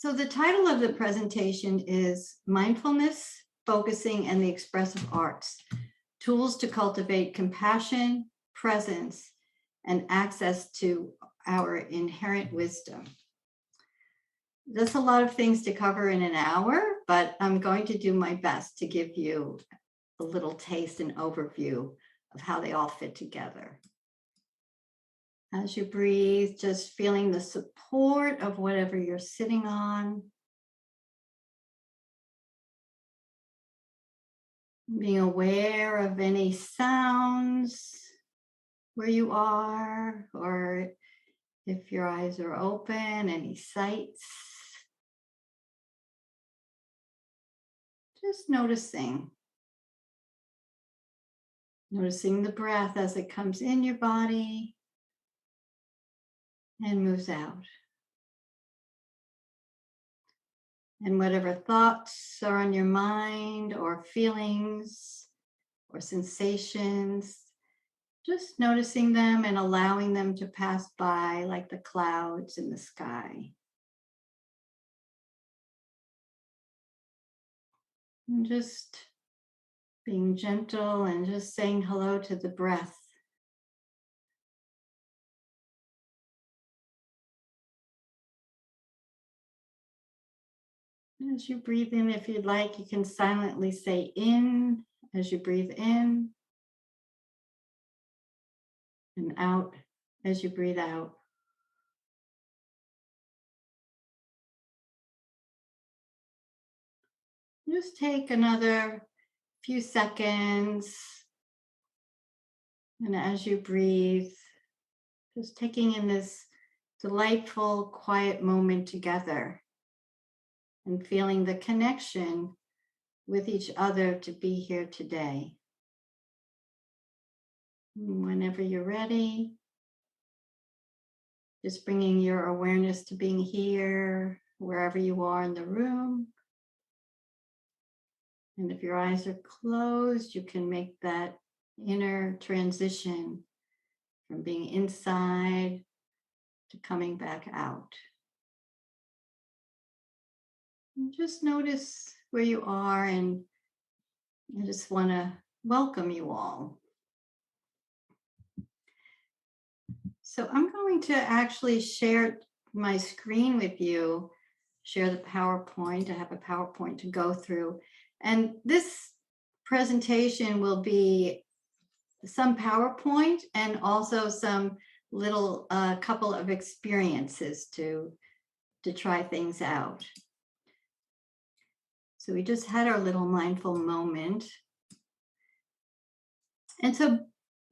So the title of the presentation is Mindfulness, Focusing, and the Expressive Arts, Tools to Cultivate Compassion, Presence, and Access to our Inherent Wisdom. That's a lot of things to cover in an hour, but I'm going to do my best to give you a little taste and overview of how they all fit together. As you breathe, just feeling the support of whatever you're sitting on. Being aware of any sounds where you are, or if your eyes are open, any sights. Just noticing the breath as it comes in your body and moves out. And whatever thoughts are on your mind or feelings or sensations, just noticing them and allowing them to pass by like the clouds in the sky. And just being gentle and just saying hello to the breath. As you breathe in, if you'd like, you can silently say in as you breathe in, and out as you breathe out. Just take another few seconds, and as you breathe, just taking in this delightful, quiet moment together and feeling the connection with each other to be here today. And whenever you're ready, just bringing your awareness to being here, wherever you are in the room. And if your eyes are closed, you can make that inner transition from being inside to coming back out. And just notice where you are, and I just want to welcome you all. So I'm going to actually share my screen with you, share the PowerPoint. I have a PowerPoint to go through. And this presentation will be some PowerPoint and also some little couple of experiences to try things out. So we just had our little mindful moment. And so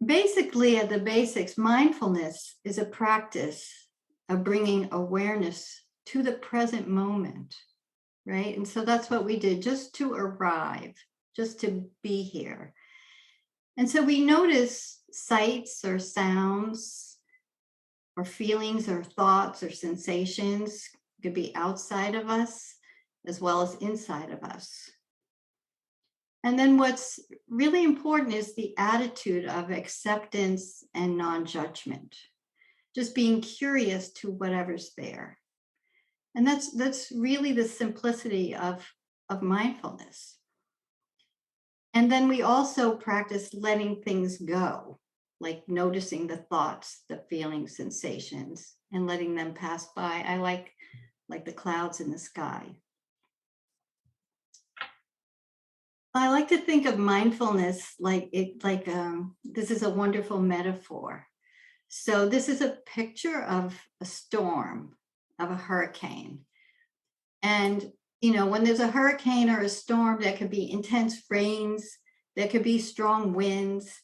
basically at the basics, mindfulness is a practice of bringing awareness to the present moment, right? And so that's what we did, just to arrive, just to be here. And so we notice sights or sounds or feelings or thoughts or sensations. It could be outside of us as well as inside of us. And then what's really important is the attitude of acceptance and non-judgment, just being curious to whatever's there. And that's really the simplicity of mindfulness. And then we also practice letting things go, like noticing the thoughts, the feelings, sensations, and letting them pass by. I like the clouds in the sky. I like to think of mindfulness this is a wonderful metaphor. So this is a picture of a storm, of a hurricane. And, when there's a hurricane or a storm, there could be intense rains, there could be strong winds,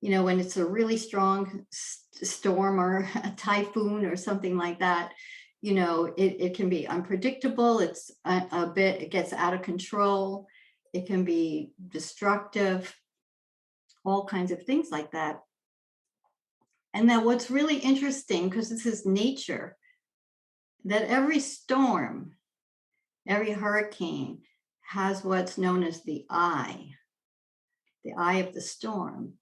when it's a really strong storm or a typhoon or something like that, it can be unpredictable. It's it gets out of control. It can be destructive, all kinds of things like that. And then what's really interesting, because this is nature, that every storm, every hurricane has what's known as the eye of the storm.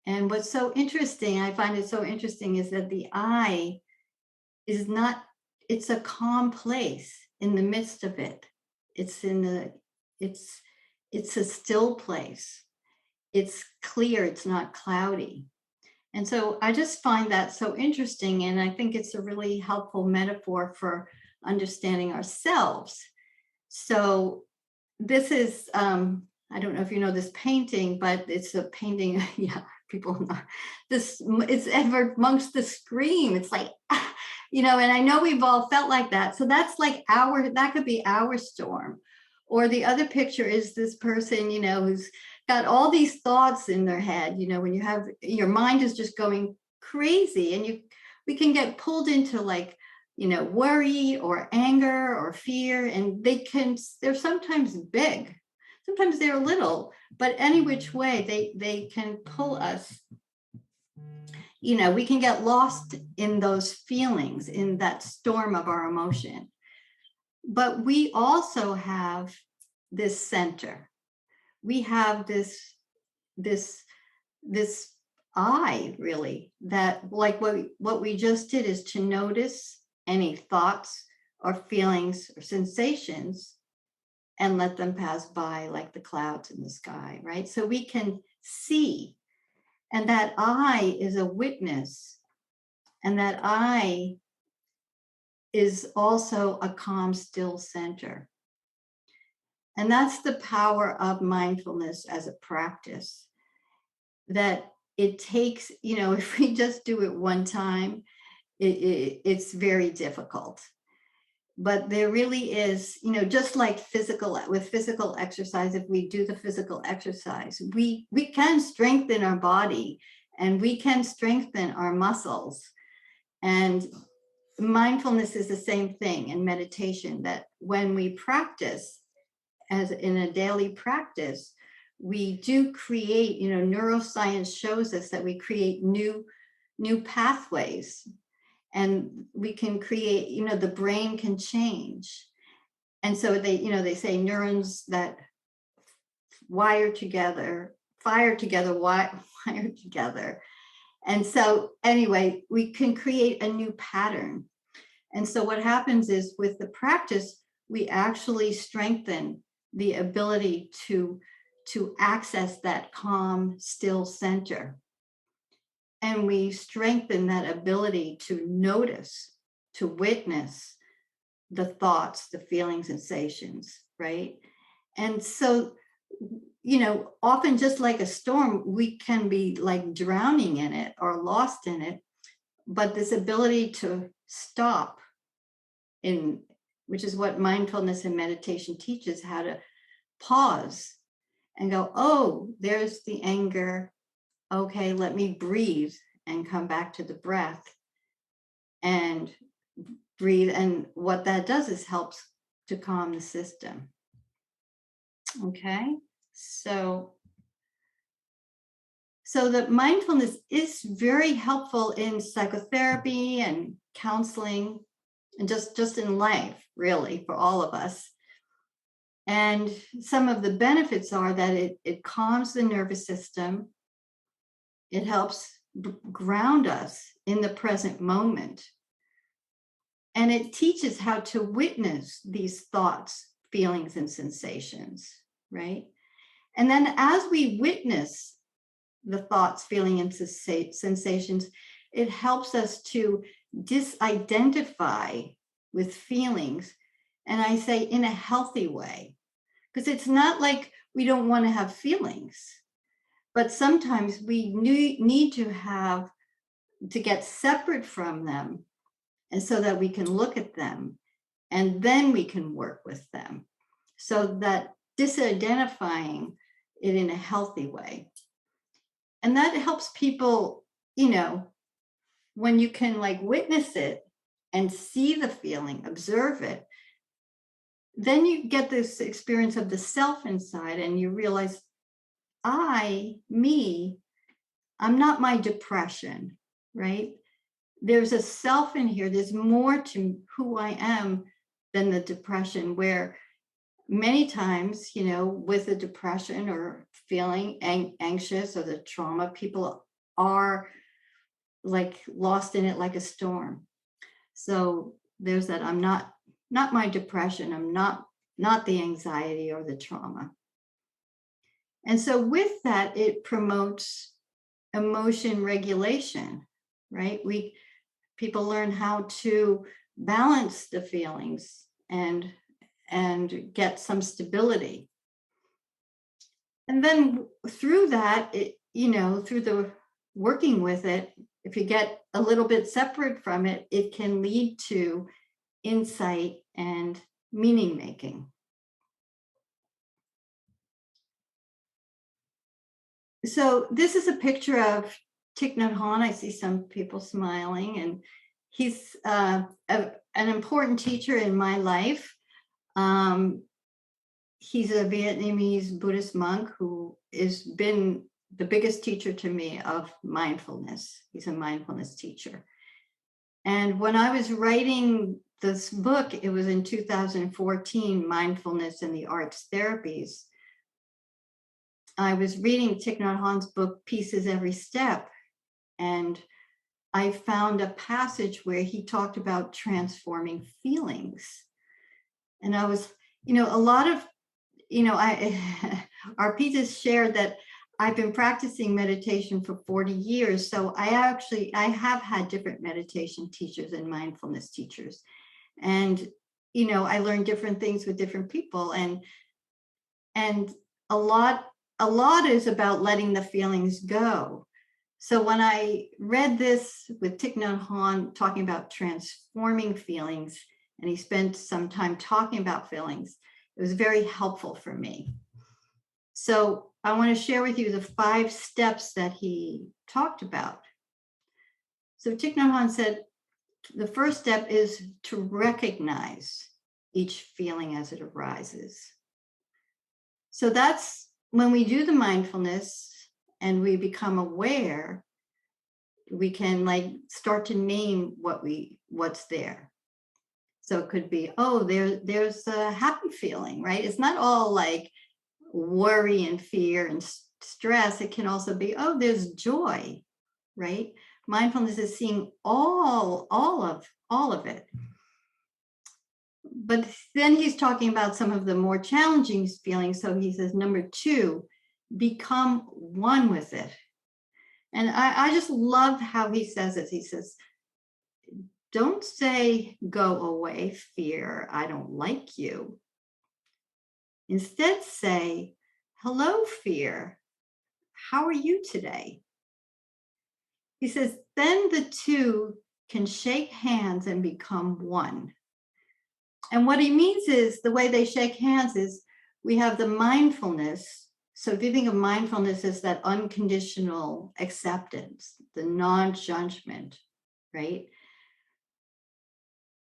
And what's so interesting, I find it so interesting, is that the eye is not, it's a calm place in the midst of it. It's in the, it's, it's a still place. It's clear, it's not cloudy. And so I just find that so interesting. And I think it's a really helpful metaphor for understanding ourselves. So this is, I don't know if you know this painting, but it's a painting. Yeah, people know this. It's Edvard Munch's The Scream. It's like, and I know we've all felt like that. So that's like that could be our storm. Or the other picture is this person, who's got all these thoughts in their head, when you have your mind is just going crazy, and we can get pulled into like, worry or anger or fear, and they're sometimes big, sometimes they're little, but any which way they can pull us. We can get lost in those feelings, in that storm of our emotion. But we also have this center. We have this eye, really, that like what we just did is to notice any thoughts or feelings or sensations and let them pass by like the clouds in the sky, right? So we can see, and that eye is a witness, and that eye is also a calm, still center. And that's the power of mindfulness as a practice, that it takes, if we just do it one time, it's very difficult. But there really is, just like with physical exercise, if we do the physical exercise, we can strengthen our body and we can strengthen our muscles. And mindfulness is the same thing in meditation, that when we practice, as in a daily practice, we do create, neuroscience shows us that we create new pathways, and we can create, the brain can change. And so they say neurons that fire together, wire together. And so anyway, we can create a new pattern. And so what happens is, with the practice, we actually strengthen the ability to access that calm, still center. And we strengthen that ability to notice, to witness the thoughts, the feelings, sensations, right? And so, often just like a storm, we can be like drowning in it or lost in it. But this ability to stop, which is what mindfulness and meditation teaches, how to pause and go, oh, there's the anger. Okay, let me breathe and come back to the breath and breathe. And what that does is helps to calm the system. Okay, so the mindfulness is very helpful in psychotherapy and counseling, and just in life, really, for all of us. And some of the benefits are that it calms the nervous system. It helps ground us in the present moment. And it teaches how to witness these thoughts, feelings, and sensations, right? And then as we witness the thoughts, feelings, and sensations, it helps us to disidentify with feelings. And I say in a healthy way, because it's not like we don't want to have feelings, but sometimes we need to get separate from them, and so that we can look at them and then we can work with them. So that disidentifying it in a healthy way. And that helps people, when you can like witness it and see the feeling, observe it, then you get this experience of the self inside, and you realize, I'm not my depression, right? There's a self in here. There's more to who I am than the depression, where many times, with the depression or feeling anxious or the trauma, people are like lost in it like a storm. So there's that I'm not my depression, I'm not the anxiety or the trauma. And so with that, it promotes emotion regulation, right? People learn how to balance the feelings and get some stability. And then through that, through the working with it, if you get a little bit separate from it, it can lead to insight and meaning making. So this is a picture of Thich Nhat Hanh. I see some people smiling, and he's an important teacher in my life. He's a Vietnamese Buddhist monk who has been the biggest teacher to me of mindfulness. He's a mindfulness teacher. And when I was writing this book, it was in 2014, Mindfulness and the Arts Therapies. I was reading Thich Nhat Hanh's book, Pieces Every Step, and I found a passage where he talked about transforming feelings. And I was, a lot of, our Pitas shared that I've been practicing meditation for 40 years. So I have had different meditation teachers and mindfulness teachers. And, I learned different things with different people. And a lot is about letting the feelings go. So when I read this with Thich Nhat Hanh talking about transforming feelings, and he spent some time talking about feelings, it was very helpful for me. So I want to share with you the 5 steps that he talked about. So Thich Nhat Hanh said, the first step is to recognize each feeling as it arises. So that's when we do the mindfulness and we become aware, we can start to name what's there. So it could be, there's a happy feeling, right? It's not all like worry and fear and stress. It can also be, there's joy, right? Mindfulness is seeing all of it. But then he's talking about some of the more challenging feelings. So he says, number 2, become one with it. And I just love how he says it. He says, don't say, go away, fear, I don't like you. Instead say, hello, fear, how are you today? He says, then the 2 can shake hands and become one. And what he means is the way they shake hands is we have the mindfulness. So if you think of mindfulness as that unconditional acceptance, the non-judgment, right?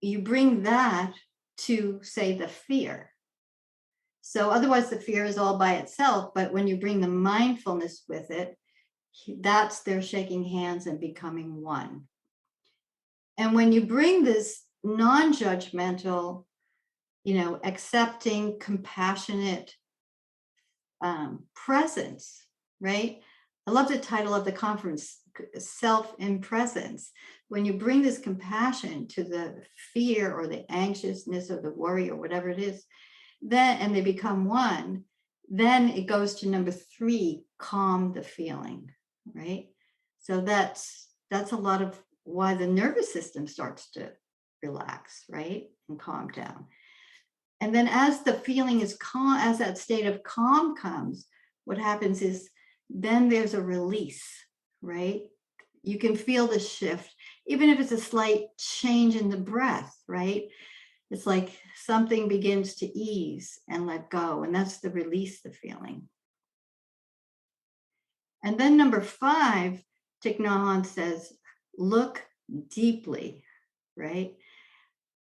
You bring that to, say, the fear. So otherwise the fear is all by itself, but when you bring the mindfulness with it, that's their shaking hands and becoming one. And when you bring this non-judgmental, accepting, compassionate presence, right? I love the title of the conference, Self in Presence. When you bring this compassion to the fear or the anxiousness or the worry or whatever it is, and they become one, then it goes to number 3, calm the feeling, right? So that's a lot of why the nervous system starts to relax, right? And calm down. And then as the feeling is calm, as that state of calm comes, what happens is then there's a release, right? You can feel the shift, even if it's a slight change in the breath, right? It's like something begins to ease and let go, and that's the release the feeling. And then number 5, Thich Nhat Hanh says, look deeply, right?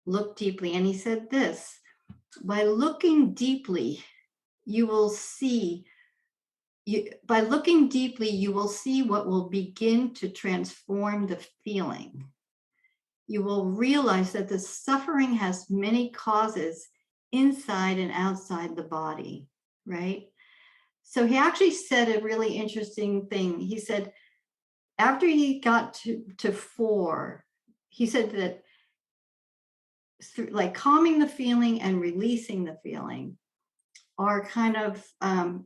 Look deeply. And he said this, by looking deeply, you will see what will begin to transform the feeling. You will realize that the suffering has many causes inside and outside the body, right? So he actually said a really interesting thing. He said, after he got to 4, he said that through, like calming the feeling and releasing the feeling, are kind of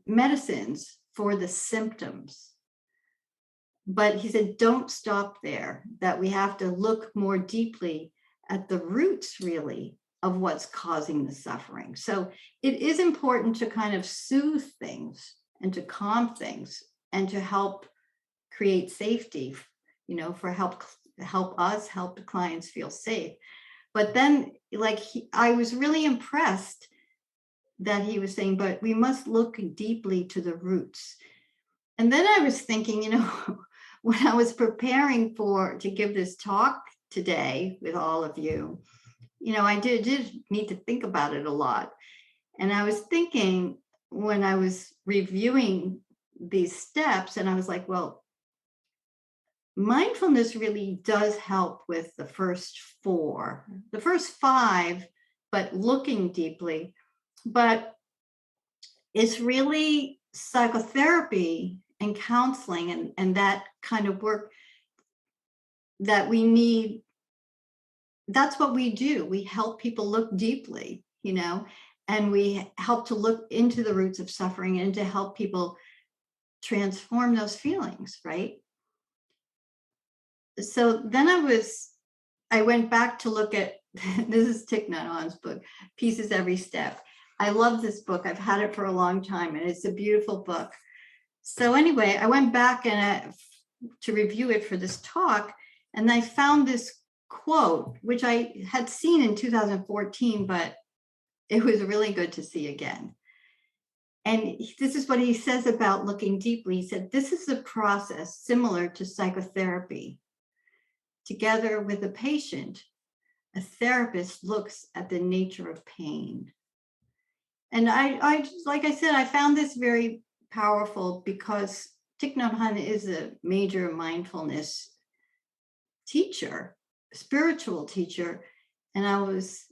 medicines for the symptoms. But he said, don't stop there, that we have to look more deeply at the roots, really, of what's causing the suffering. So it is important to kind of soothe things and to calm things and to help create safety, for help us help the clients feel safe. But then, like, I was really impressed that he was saying, but we must look deeply to the roots. And then I was thinking, when I was preparing to give this talk today with all of you, I did need to think about it a lot. And I was thinking, when I was reviewing these steps, and I was like, well, mindfulness really does help with the first 4, the first 5, but looking deeply. But it's really psychotherapy and counseling and that kind of work that we need. That's what we do. We help people look deeply, and we help to look into the roots of suffering and to help people transform those feelings, right? So then I went back to look at, this is Thich Nhat Hanh's book, Pieces Every Step. I love this book. I've had it for a long time, and it's a beautiful book. So anyway, I went back and to review it for this talk, and I found this quote, which I had seen in 2014, but it was really good to see again. And this is what he says about looking deeply. He said, this is a process similar to psychotherapy. Together with a patient, a therapist looks at the nature of pain. And I like I said, I found this very powerful because Thich Nhat Hanh is a major mindfulness teacher, spiritual teacher, and I was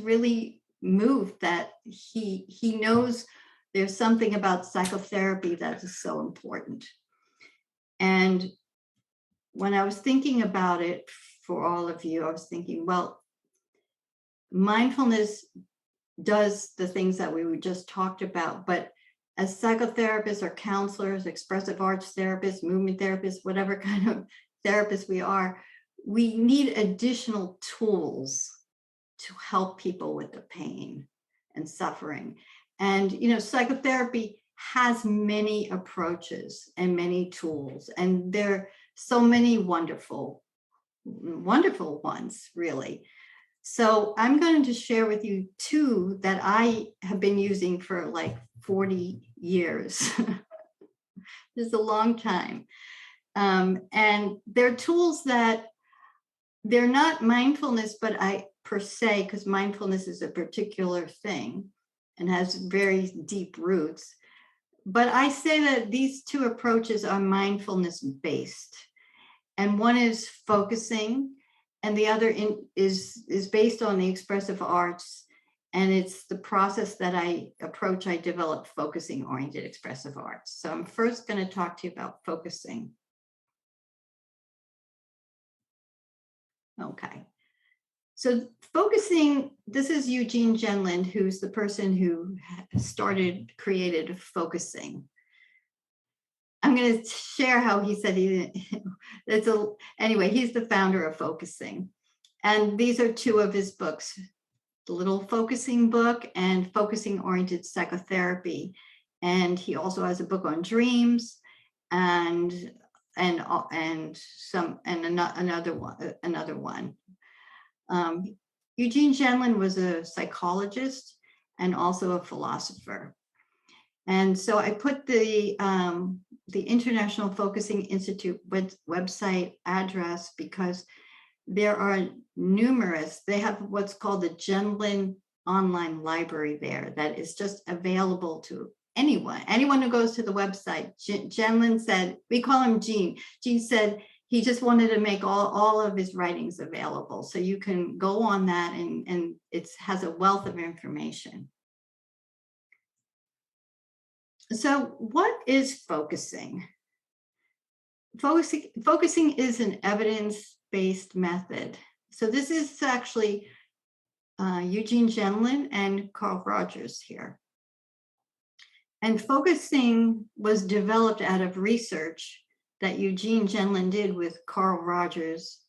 really moved that he knows there's something about psychotherapy that is so important. And when I was thinking about it for all of you, I was thinking, well, mindfulness does the things that we just talked about, but as psychotherapists or counselors, expressive arts therapists, movement therapists, whatever kind of therapists we are, we need additional tools to help people with the pain and suffering. And, psychotherapy has many approaches and many tools, and there are so many wonderful ones, really. So I'm going to share with you 2 that I have been using for like 40 years. This is a long time. And they're tools that they're not mindfulness, but per se, because mindfulness is a particular thing and has very deep roots. But I say that these 2 approaches are mindfulness based. And one is focusing, and the other is based on the expressive arts. And it's the process that I developed focusing oriented expressive arts. So I'm first going to talk to you about focusing. Okay. So focusing, this is Eugene Gendlin, who's the person who created focusing. I'm going to share how he said anyway, he's the founder of focusing. And these are 2 of his books, the Little Focusing Book and Focusing Oriented Psychotherapy. And he also has a book on dreams and another one. Eugene Gendlin was a psychologist and also a philosopher. And so I put the International Focusing Institute website address because there are numerous. They have what's called the Gendlin online library there that is just available to anyone who goes to the website. Gendlin said, we call him Gene. Gene said he just wanted to make all of his writings available. So you can go on that and it has a wealth of information. So what is focusing? Focusing is an evidence-based method. So this is actually Eugene Gendlin and Carl Rogers here. And focusing was developed out of research that Eugene Gendlin did with Carl Rogers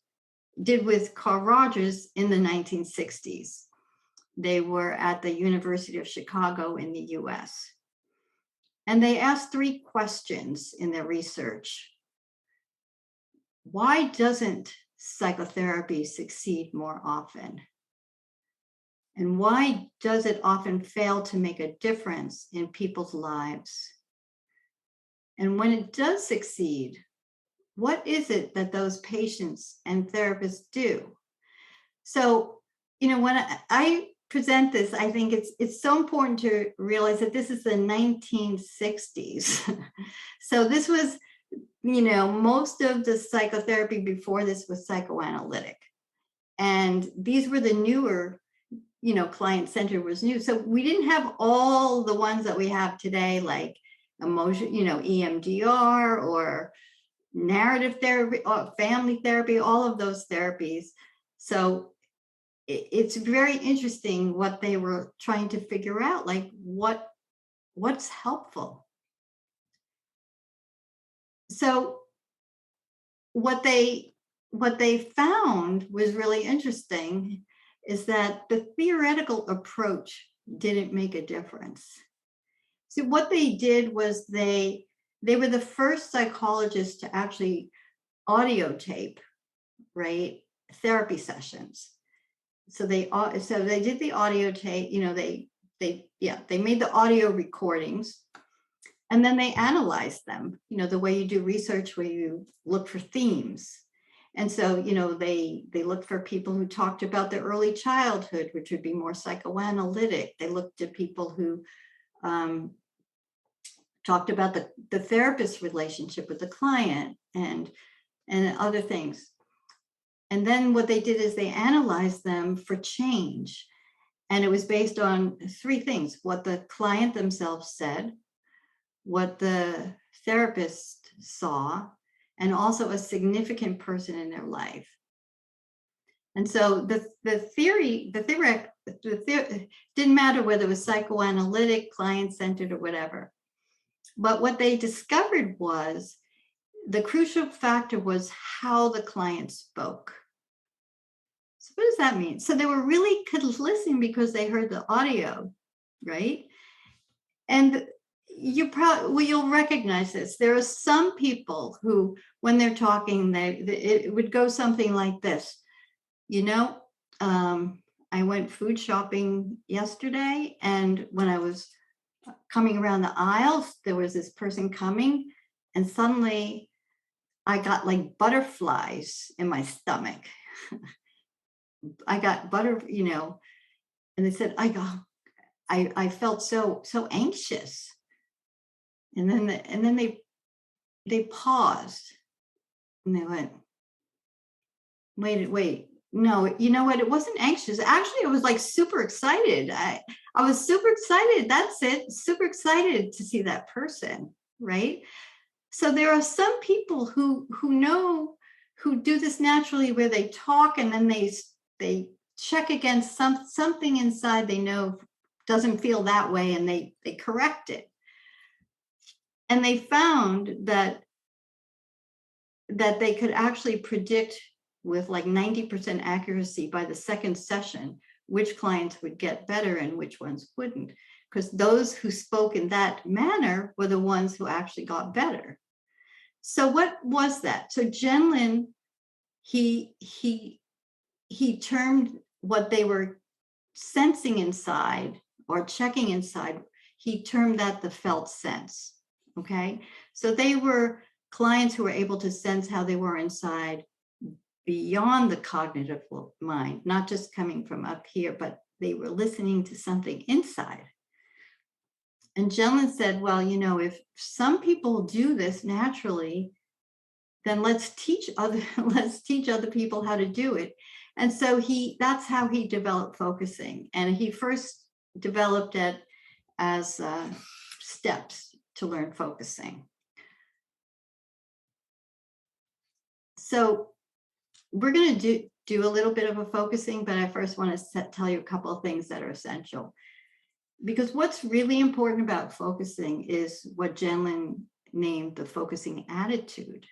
in the 1960s. They were at the University of Chicago in the US. And they asked 3 questions in their research. Why doesn't psychotherapy succeed more often? And why does it often fail to make a difference in people's lives? And when it does succeed, what is it that those patients and therapists do? So, when I present this, I think it's so important to realize that this is the 1960s. So this was, most of the psychotherapy before this was psychoanalytic. And these were the newer, client-centered was new. So we didn't have all the ones that we have today, like emotion, EMDR or narrative therapy, or family therapy, all of those therapies. So it's very interesting what they were trying to figure out, like what's helpful. So what they found was really interesting is that the theoretical approach didn't make a difference. So what they did was they were the first psychologists to actually audio tape, right, therapy sessions. So they did the audio tape, they made the audio recordings, and then they analyzed them, the way you do research where you look for themes. And so, they looked for people who talked about their early childhood, which would be more psychoanalytic. They looked at people who talked about the therapist's relationship with the client and other things. And then what they did is they analyzed them for change. And it was based on 3 things: what the client themselves said, what the therapist saw, and also a significant person in their life. And so the theory didn't matter whether it was psychoanalytic, client-centered, or whatever. But what they discovered was the crucial factor was how the client spoke. So what does that mean? So they were really could listen because they heard the audio, right? And you'll recognize this. There are some people who, when they're talking, it would go something like this. I went food shopping yesterday, and when I was coming around the aisles, there was this person coming, and suddenly I got like butterflies in my stomach. I got and they said, I felt so anxious. And then they paused and they went, wait, no, you know what? It wasn't anxious. Actually, I was like super excited. I was super excited. That's it. Super excited to see that person, right? So there are some people who do this naturally, where they talk and then they check against something inside they know doesn't feel that way, and they correct it. And they found that they could actually predict with like 90% accuracy by the second session which clients would get better and which ones wouldn't, because those who spoke in that manner were the ones who actually got better. So what was that? So Gendlin, he termed what they were sensing inside or checking inside, he termed that the felt sense. Okay. So they were clients who were able to sense how they were inside beyond the cognitive mind, not just coming from up here, but they were listening to something inside. And Gendlin said, well, if some people do this naturally, then let's teach other people how to do it. And so that's how he developed focusing. And he first developed it as steps to learn focusing. So we're going to do a little bit of a focusing, but I first want to tell you a couple of things that are essential. Because what's really important about focusing is what Gendlin named the focusing attitude.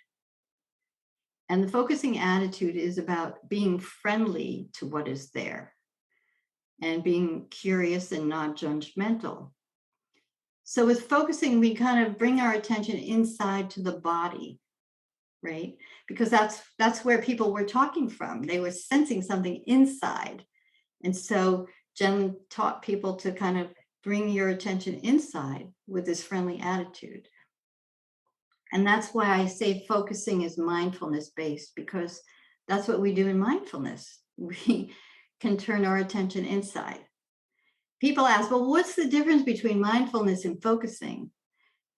And the focusing attitude is about being friendly to what is there and being curious and not judgmental. So with focusing, we kind of bring our attention inside to the body, right? Because that's where people were talking from. They were sensing something inside. And so Jen taught people to kind of bring your attention inside with this friendly attitude. And that's why I say focusing is mindfulness based, because that's what we do in mindfulness. We can turn our attention inside. People ask, well, what's the difference between mindfulness and focusing?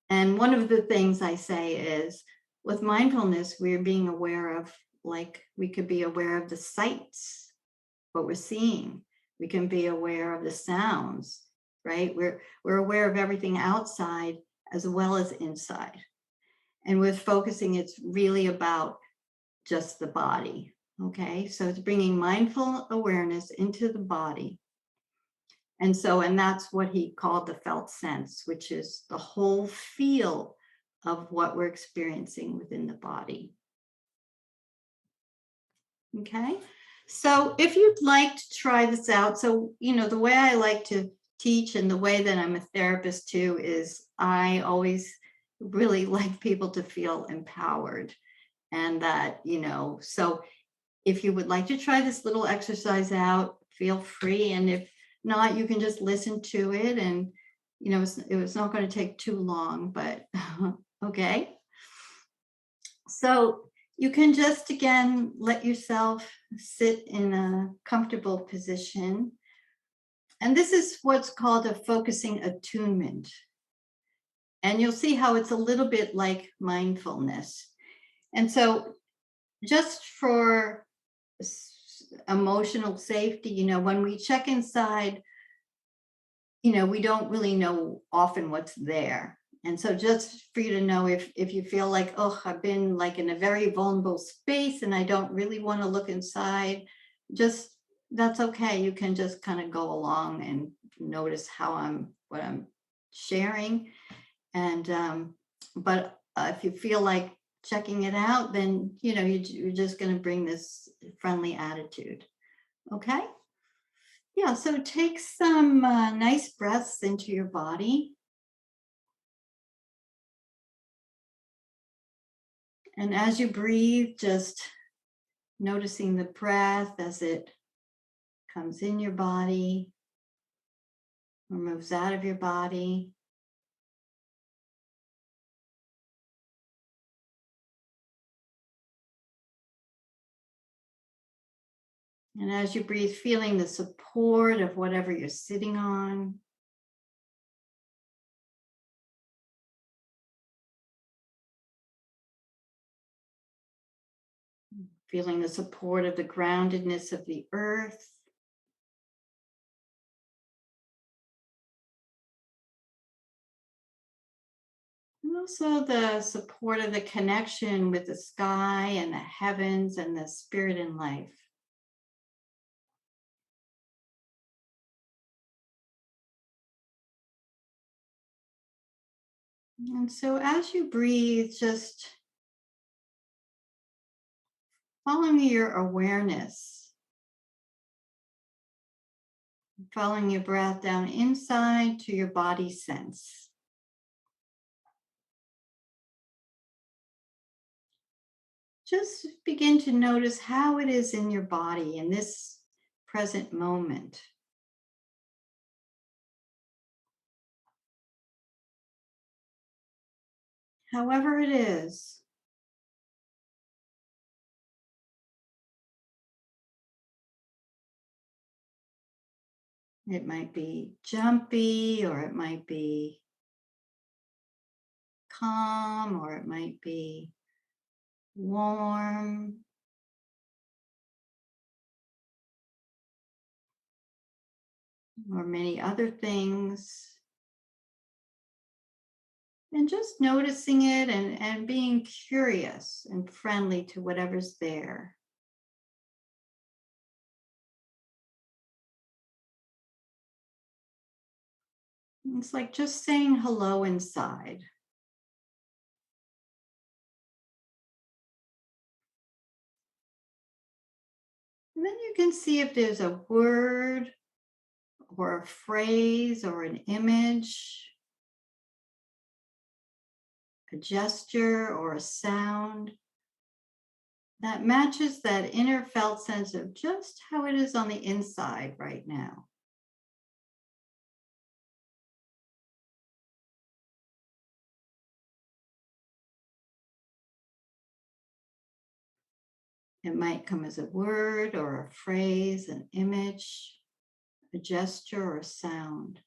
And one of the things I say is, with mindfulness, we're being aware of, like, we could be aware of the sights, what we're seeing. We can be aware of the sounds, right? We're aware of everything outside as well as inside. And with focusing, it's really about just the body, okay? So it's bringing mindful awareness into the body. And that's what he called the felt sense, which is the whole feel of what we're experiencing within the body. Okay, so if you'd like to try this out, so, the way I like to teach and the way that I'm a therapist too is I always really like people to feel empowered. And that, so if you would like to try this little exercise out, feel free. And if not, you can just listen to it. And, it's not going to take too long, but okay. So you can just, again, let yourself sit in a comfortable position. And this is what's called a focusing attunement. And you'll see how it's a little bit like mindfulness. And so just for emotional safety, when we check inside, we don't really know often what's there. And so just for you to know, if you feel like, oh, I've been like in a very vulnerable space and I don't really want to look inside, that's okay. You can just kind of go along and notice what I'm sharing. And but if you feel like checking it out, then you're just going to bring this friendly attitude. Okay. Yeah, so take some nice breaths into your body. And as you breathe, just noticing the breath as it comes in your body or moves out of your body. And as you breathe, feeling the support of whatever you're sitting on. Feeling the support of the groundedness of the earth. And also the support of the connection with the sky and the heavens and the spirit in life. And so as you breathe, just following your awareness, following your breath down inside to your body sense. Just begin to notice how it is in your body in this present moment. However it is. It might be jumpy, or it might be calm, or it might be warm, or many other things. And just noticing it and being curious and friendly to whatever's there. It's like just saying hello inside. And then you can see if there's a word or a phrase or an image, a gesture or a sound that matches that inner felt sense of just how it is on the inside right now. It might come as a word or a phrase, an image, a gesture or a sound.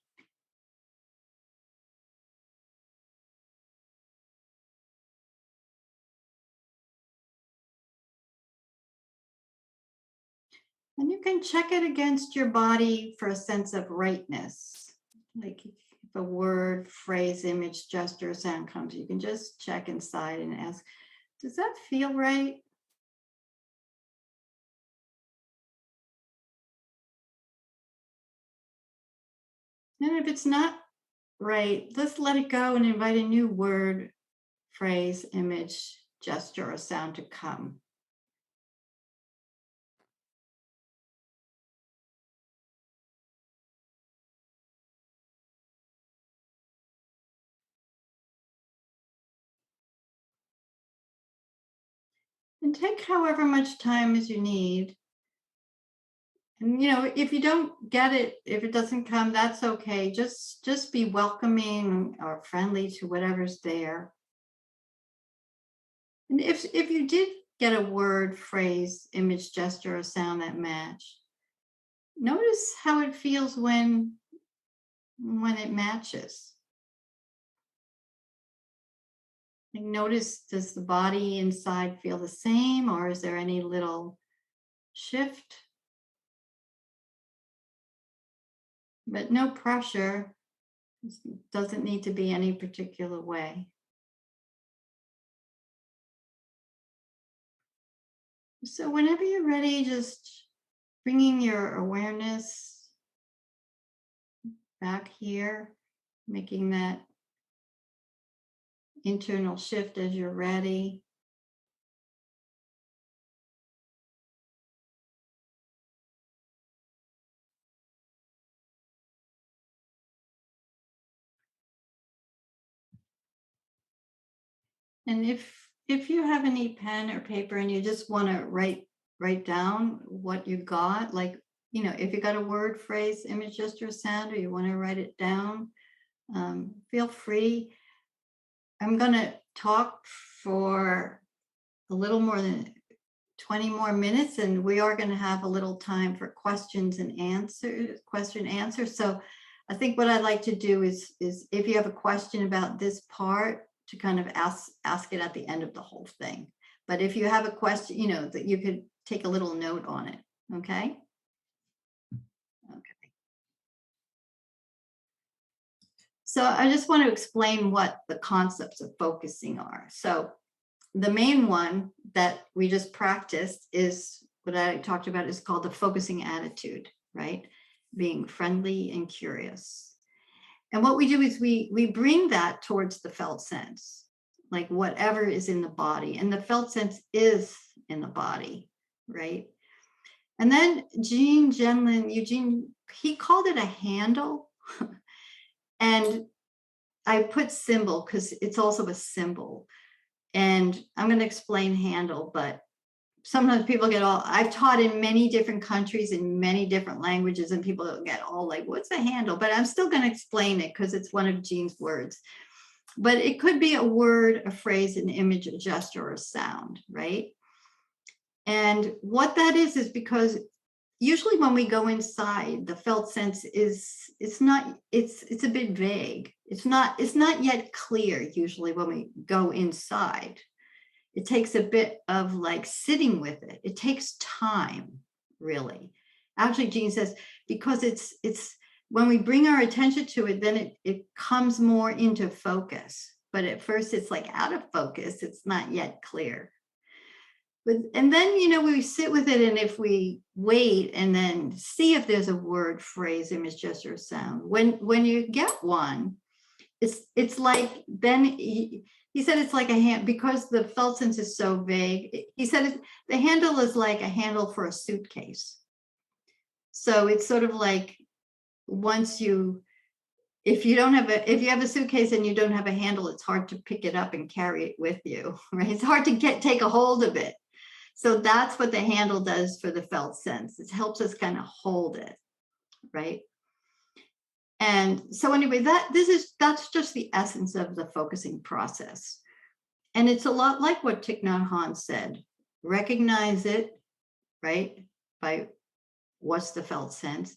And you can check it against your body for a sense of rightness. Like if a word, phrase, image, gesture, or sound comes, you can just check inside and ask, does that feel right? And if it's not right, let's let it go and invite a new word, phrase, image, gesture, or sound to come. And take however much time as you need. And if you don't get it, if it doesn't come, that's okay. Just be welcoming or friendly to whatever's there. And if you did get a word, phrase, image, gesture, or sound that match, notice how it feels when it matches. Like notice, does the body inside feel the same, or is there any little shift? But no pressure. It doesn't need to be any particular way. So whenever you're ready, just bringing your awareness back here, making that internal shift as you're ready. And if you have any pen or paper and you just want to write down what you got, like if you got a word, phrase, image, gesture, sound, or you want to write it down, feel free. I'm going to talk for a little more than 20 more minutes, and we are going to have a little time for question answer. So I think what I'd like to do is if you have a question about this part, to kind of ask it at the end of the whole thing. But if you have a question, that you could take a little note on it. Okay. Okay. So I just want to explain what the concepts of focusing are. So the main one that we just practiced is what I talked about is called the focusing attitude, right? Being friendly and curious. And what we do is we bring that towards the felt sense, like whatever is in the body. And the felt sense is in the body, right? And then Eugene, he called it a handle. And I put symbol because it's also a symbol. And I'm going to explain handle, but sometimes people get I've taught in many different countries in many different languages, and people get all like, what's a handle? But I'm still going to explain it because it's one of Gene's words. But it could be a word, a phrase, an image, a gesture, or a sound, right? And what that is because usually when we go inside, the felt sense it's a bit vague. It's not yet clear usually when we go inside. It takes a bit of like sitting with it. It takes time, really. Actually, Gene says, because it's when we bring our attention to it, then it comes more into focus. But at first it's like out of focus. It's not yet clear. and then, we sit with it, and if we wait and then see if there's a word, phrase, image, gesture, or sound, when you get one, it's like, then he said it's like a hand, because the felt sense is so vague. He said the handle is like a handle for a suitcase. So it's sort of like, once you, if you have a suitcase and you don't have a handle, it's hard to pick it up and carry it with you, right? It's hard to take a hold of it. So that's what the handle does for the felt sense. It helps us kind of hold it, right? And so anyway, that's just the essence of the focusing process. And it's a lot like what Thich Nhat Hanh said. Recognize it, right? By what's the felt sense.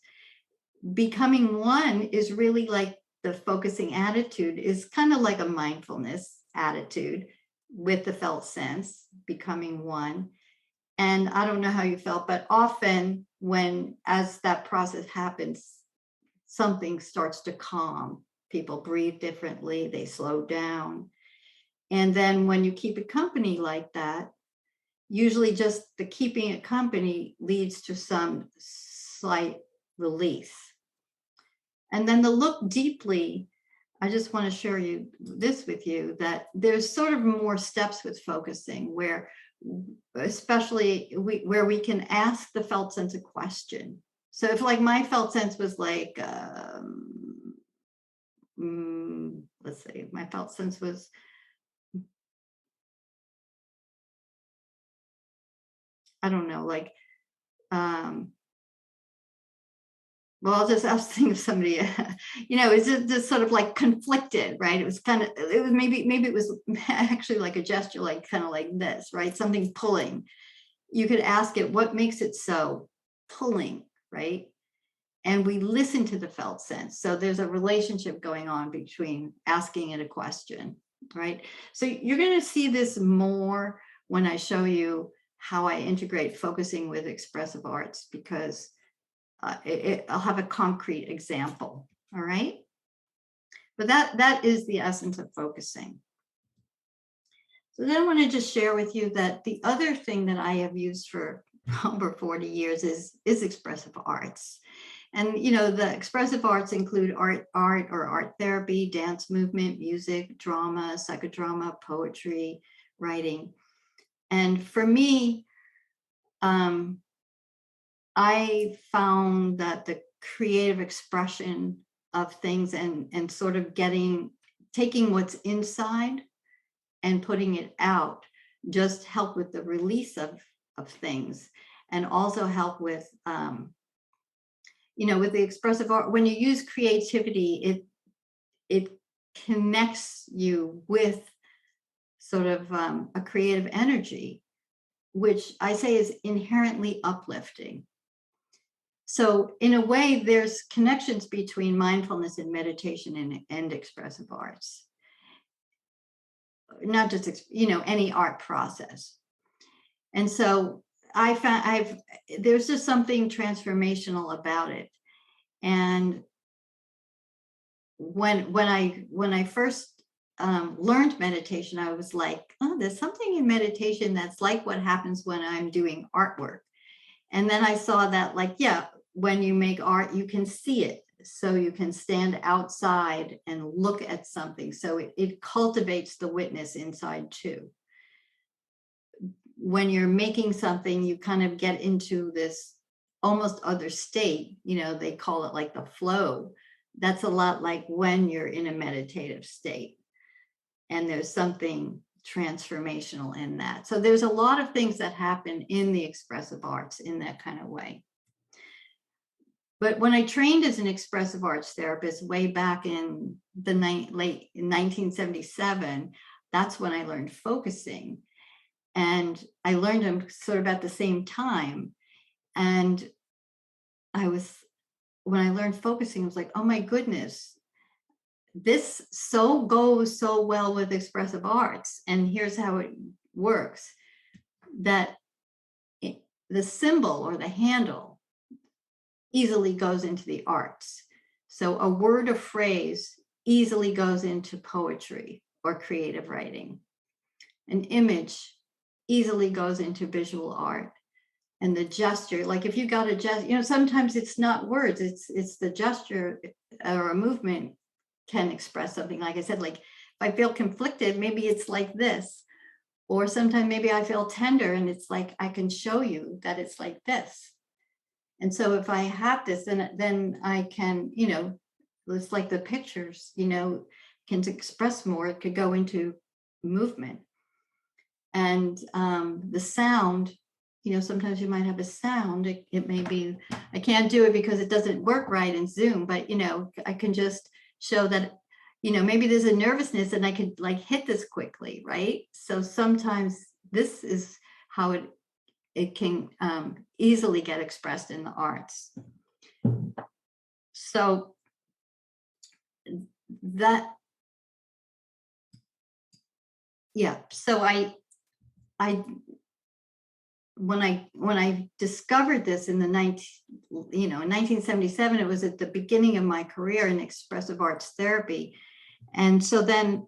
Becoming one is really like the focusing attitude, is kind of like a mindfulness attitude with the felt sense, becoming one. And I don't know how you felt, but often as that process happens, something starts to calm. People breathe differently, they slow down. And then when you keep it company like that, usually just the keeping it company leads to some slight release. And then the look deeply, I just want to share this with you, that there's sort of more steps with focusing, where especially where we can ask the felt sense a question. So if, like, my felt sense was like, let's see, my felt sense was, I don't know, like, well, I'll just ask think of somebody, is it just sort of like conflicted, right? It was maybe it was actually like a gesture, like kind of like this, right? Something pulling. You could ask it, what makes it so pulling, right? And we listen to the felt sense. So there's a relationship going on between asking it a question, right? So you're going to see this more when I show you how I integrate focusing with expressive arts, because I'll have a concrete example. All right. But that is the essence of focusing. So then I want to just share with you that the other thing that I have used for over 40 years is expressive arts. And, the expressive arts include art or art therapy, dance movement, music, drama, psychodrama, poetry, writing. And for me, I found that the creative expression of things and sort of taking what's inside and putting it out just help with the release of things, and also help with, with the expressive art. When you use creativity, it connects you with sort of a creative energy, which I say is inherently uplifting. So in a way, there's connections between mindfulness and meditation and expressive arts, not just, any art process. And so I found there's just something transformational about it. And when I first learned meditation, I was like, oh, there's something in meditation that's like what happens when I'm doing artwork. And then I saw that, like, yeah, when you make art, you can see it. So you can stand outside and look at something. So it cultivates the witness inside too. When you're making something, you kind of get into this almost other state. They call it like the flow. That's a lot like when you're in a meditative state. And there's something transformational in that. So there's a lot of things that happen in the expressive arts in that kind of way. But when I trained as an expressive arts therapist way back in the late in 1977, that's when I learned focusing. And I learned them sort of at the same time. And when I learned focusing, I was like, oh my goodness, this goes so well with expressive arts. And here's how it works, that the symbol or the handle easily goes into the arts. So a word or phrase easily goes into poetry or creative writing. An image easily goes into visual art. And the gesture, like if you got a gesture, sometimes it's not words, it's the gesture or a movement can express something. Like I said, like if I feel conflicted, maybe it's like this. Or sometimes maybe I feel tender and it's like I can show you that it's like this. And so if I have this, then I can, it's like the pictures, can express more. It could go into movement. And the sound, sometimes you might have a sound. It may be, I can't do it because it doesn't work right in Zoom, but, I can just show that, maybe there's a nervousness and I could like hit this quickly, right? So sometimes this is how it can easily get expressed in the arts. So that, yeah. So when I discovered this in 1977, it was at the beginning of my career in expressive arts therapy. And so then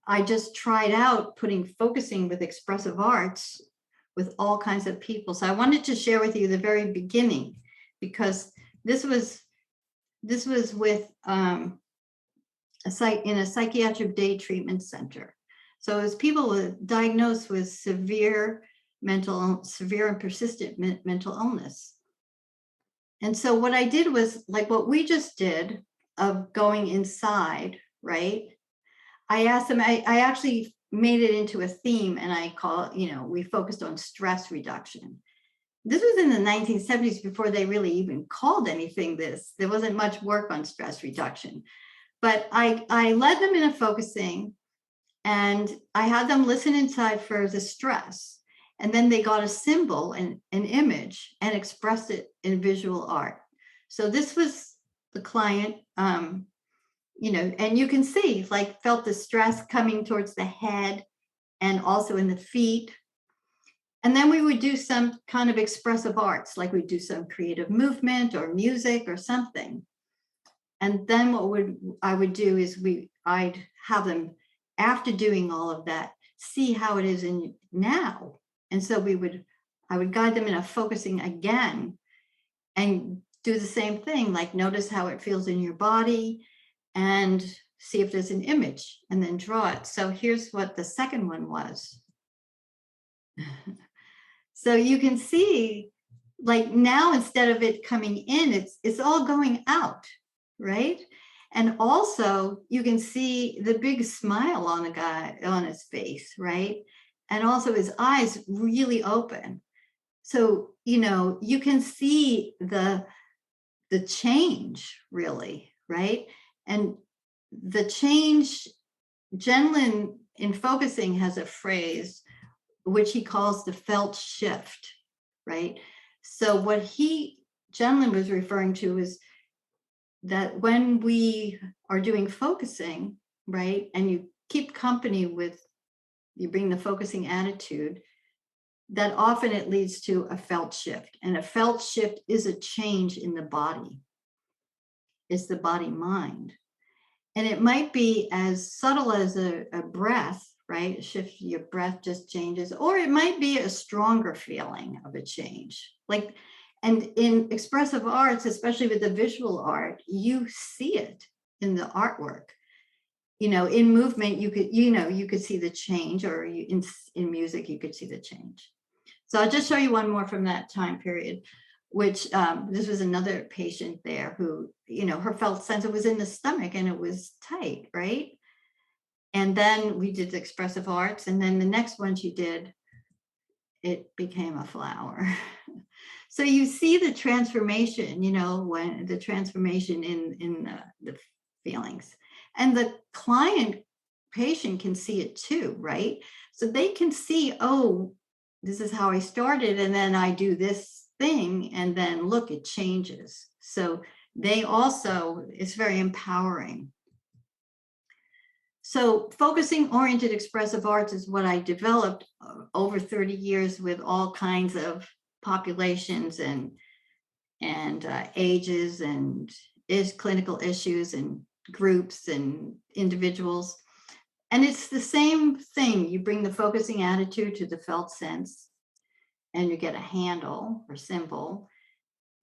I just tried out focusing with expressive arts with all kinds of people. So I wanted to share with you the very beginning, because this was with in a psychiatric day treatment center. So it was people diagnosed with severe and persistent mental illness. And so what I did was like what we just did of going inside, right? I asked them, I actually made it into a theme, and I call it, we focused on stress reduction. This was in the 1970s, before they really even called anything this. There wasn't much work on stress reduction. But I led them in a focusing, and I had them listen inside for the stress. And then they got a symbol and an image and expressed it in visual art. So this was the client, and you can see, like, felt the stress coming towards the head and also in the feet. And then we would do some kind of expressive arts, like we'd do some creative movement or music or something. And then I would do is I'd have them, after doing all of that, see how it is in now. And so I would guide them in a focusing again and do the same thing, like notice how it feels in your body and see if there's an image and then draw it. So here's what the second one was. So you can see, like now, instead of it coming in, it's all going out, right? And also you can see the big smile on the guy, on his face, right? And also his eyes really open. So, you can see the change, really, right? And the change, Gendlin in focusing has a phrase which he calls the felt shift, right? So what Gendlin was referring to is that when we are doing focusing, right, and you keep company with, you bring the focusing attitude, that often it leads to a felt shift. And a felt shift is a change in the body. It's the body mind. And it might be as subtle as a breath, right? A shift, your breath just changes, or it might be a stronger feeling of a change. Like, and in expressive arts, especially with the visual art, you see it in the artwork. In movement, you could see the change, or in music, you could see the change. So I'll just show you one more from that time period, which this was another patient there who, her felt sense, it was in the stomach and it was tight, right? And then we did the expressive arts. And then the next one she did, it became a flower. So you see the transformation, when the transformation in the feelings. And the patient can see it too, right? So they can see, oh, this is how I started, and then I do this thing, and then look, it changes. So they also, it's very empowering. So focusing oriented expressive arts is what I developed over 30 years with all kinds of populations and ages and clinical issues and groups and individuals. And it's the same thing. You bring the focusing attitude to the felt sense, and you get a handle or symbol,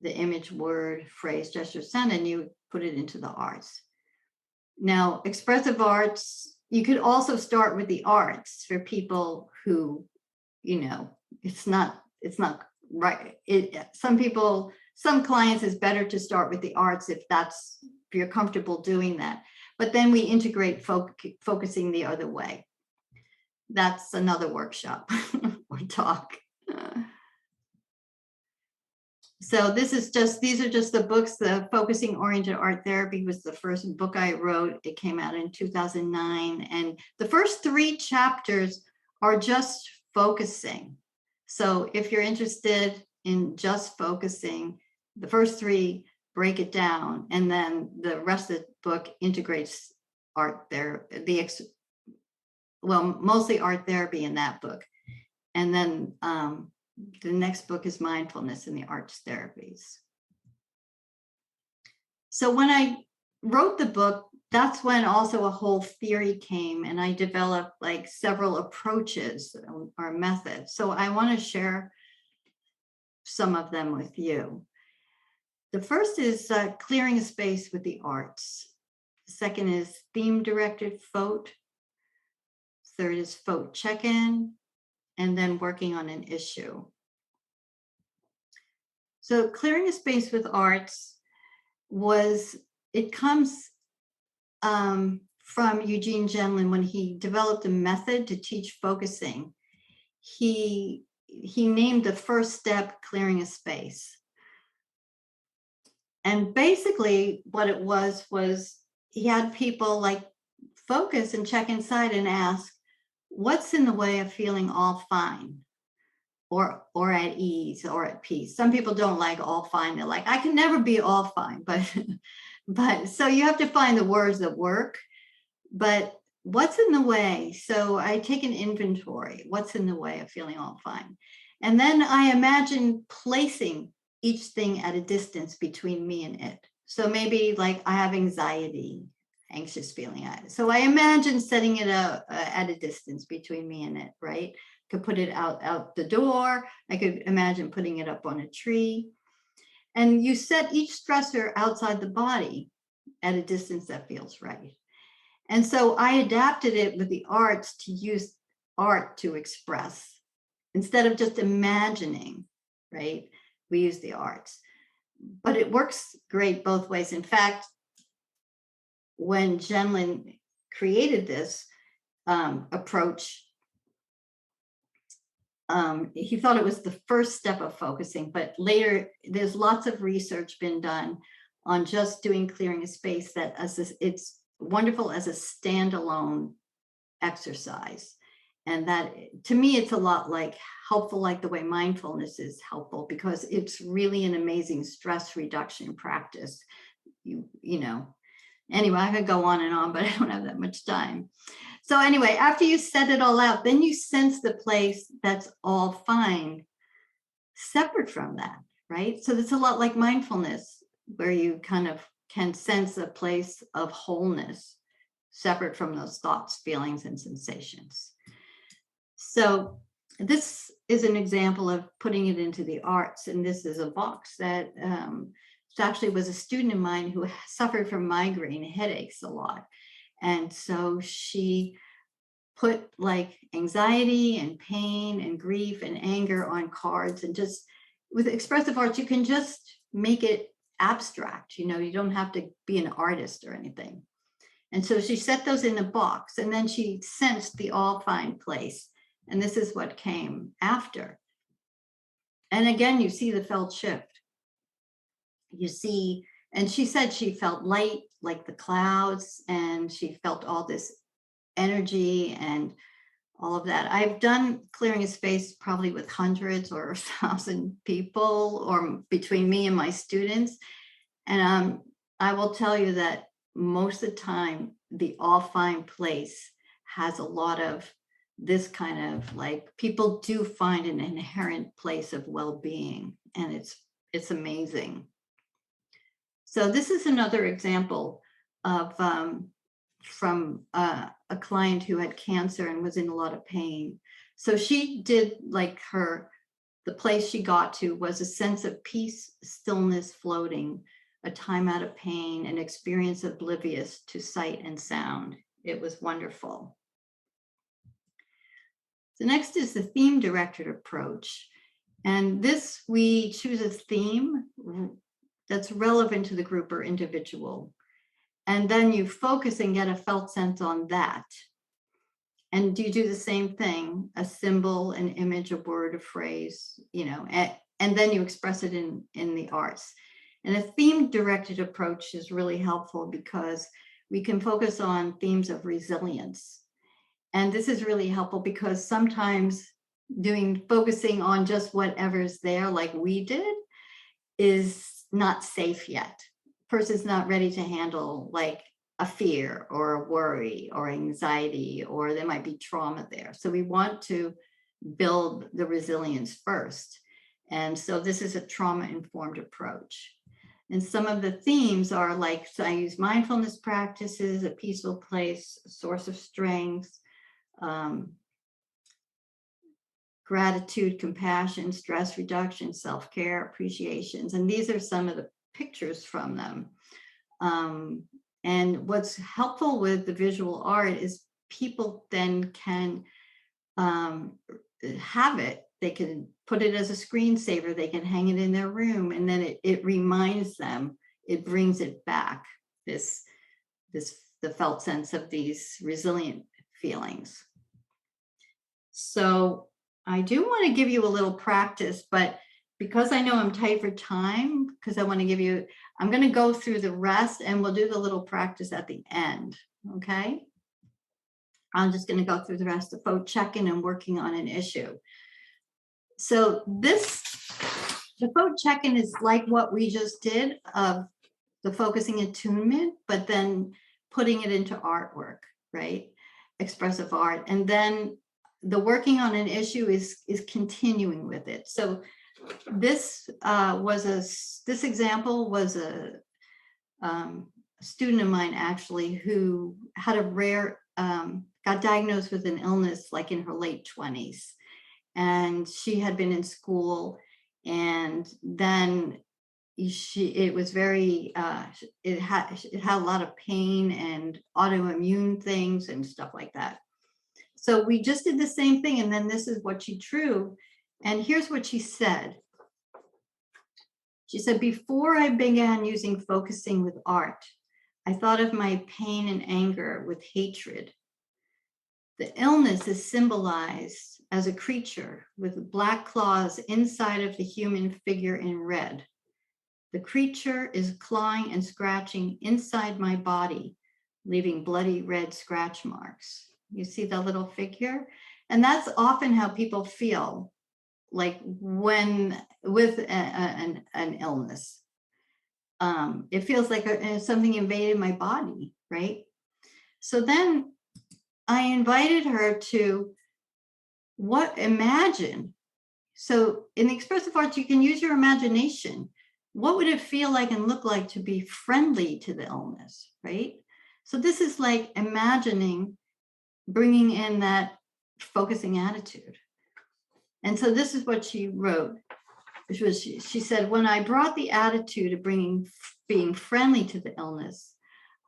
the image, word, phrase, gesture, sound, and you put it into the arts. Now, expressive arts, you could also start with the arts for people who, it's not right. Some clients, it's better to start with the arts if you're comfortable doing that. But then we integrate focusing the other way. That's another workshop or talk. So these are just the books. The Focusing Oriented Art Therapy was the first book I wrote. It came out in 2009. And the first 3 chapters are just focusing. So if you're interested in just focusing, the first 3 break it down. And then the rest of the book integrates art there, mostly art therapy in that book. And then the next book is Mindfulness and the Arts Therapies. So when I wrote the book, that's when also a whole theory came, and I developed like several approaches or methods. So I want to share some of them with you. The first is clearing a space with the arts. The second is theme-directed FOTE. Third is FOTE check-in, and then working on an issue. So clearing a space with arts comes from Eugene Gendlin. When he developed a method to teach focusing, he named the first step clearing a space. And basically what it was he had people like focus and check inside and ask, what's in the way of feeling all fine or at ease or at peace? Some people don't like all fine. They're like, I can never be all fine, but so you have to find the words that work. But what's in the way? So I take an inventory. What's in the way of feeling all fine? And then I imagine placing each thing at a distance between me and it. So maybe like I have anxious feeling. So I imagine setting it at a distance between me and it, right? Could put it out the door. I could imagine putting it up on a tree. And you set each stressor outside the body at a distance that feels right. And so I adapted it with the arts to use art to express. Instead of just imagining, right? We use the arts. But it works great both ways. In fact, when Gendlin created this approach, he thought it was the first step of focusing, but later there's lots of research been done on just doing clearing a space that it's wonderful as a standalone exercise. And that, to me, it's a lot like helpful, like the way mindfulness is helpful, because it's really an amazing stress reduction practice. Anyway, I could go on and on, but I don't have that much time. So anyway, after you set it all out, then you sense the place that's all fine, separate from that, right? So it's a lot like mindfulness, where you kind of can sense a place of wholeness, separate from those thoughts, feelings, and sensations. So this is an example of putting it into the arts. And this is a box that actually was a student of mine who suffered from migraine headaches a lot. And so she put like anxiety and pain and grief and anger on cards. And just with expressive arts, you can just make it abstract. You don't have to be an artist or anything. And so she set those in a box, and then she sensed the all fine place. And this is what came after. And again, you see the felt shift. You see, and she said she felt light like the clouds, and she felt all this energy and all of that. I've done clearing a space probably with hundreds or 1,000 people, or between me and my students. And I will tell you that most of the time, the all fine place has a lot of this kind of, like, people do find an inherent place of well-being, and it's amazing. So this is another example of from a client who had cancer and was in a lot of pain. So she did like the place she got to was a sense of peace, stillness, floating, a time out of pain, an experience oblivious to sight and sound. It was wonderful. The next is the theme directed approach. And this, we choose a theme that's relevant to the group or individual. And then you focus and get a felt sense on that. And you do the same thing, a symbol, an image, a word, a phrase, and then you express it in the arts. And a theme directed approach is really helpful because we can focus on themes of resilience. And this is really helpful because sometimes focusing on just whatever's there, like we did, is not safe yet. Person's not ready to handle like a fear or a worry or anxiety, or there might be trauma there. So we want to build the resilience first. And so this is a trauma-informed approach. And some of the themes are like, so I use mindfulness practices, a peaceful place, a source of strength, gratitude, compassion, stress reduction, self-care, appreciations. And these are some of the pictures from them. And what's helpful with the visual art is people then can have it. They can put it as a screensaver. They can hang it in their room, and then it reminds them. It brings it back. The felt sense of these resilient feelings. So I do want to give you a little practice, but because I know I'm tight for time, because I want to give you, I'm going to go through the rest and we'll do the little practice at the end. Okay. I'm just going to go through the rest of the check-in and working on an issue. So the phone check-in is like what we just did of the focusing attunement, but then putting it into artwork, right? Expressive art. And then the working on an issue is continuing with it. So this example was a student of mine actually who had a rare, got diagnosed with an illness like in her late 20s. And she had been in school, and then it was very, it had a lot of pain and autoimmune things and stuff like that. So we just did the same thing. And then this is what she drew. And here's what she said. She said, before I began using focusing with art, I thought of my pain and anger with hatred. The illness is symbolized as a creature with black claws inside of the human figure in red. The creature is clawing and scratching inside my body, leaving bloody red scratch marks. You see the little figure? And that's often how people feel, like when with an illness. It feels like something invaded my body, right? So then I invited her to imagine. So in the expressive arts, you can use your imagination. What would it feel like and look like to be friendly to the illness, right? So this is like imagining, bringing in that focusing attitude. And so this is what she wrote, which was, she said, when I brought the attitude of being friendly to the illness,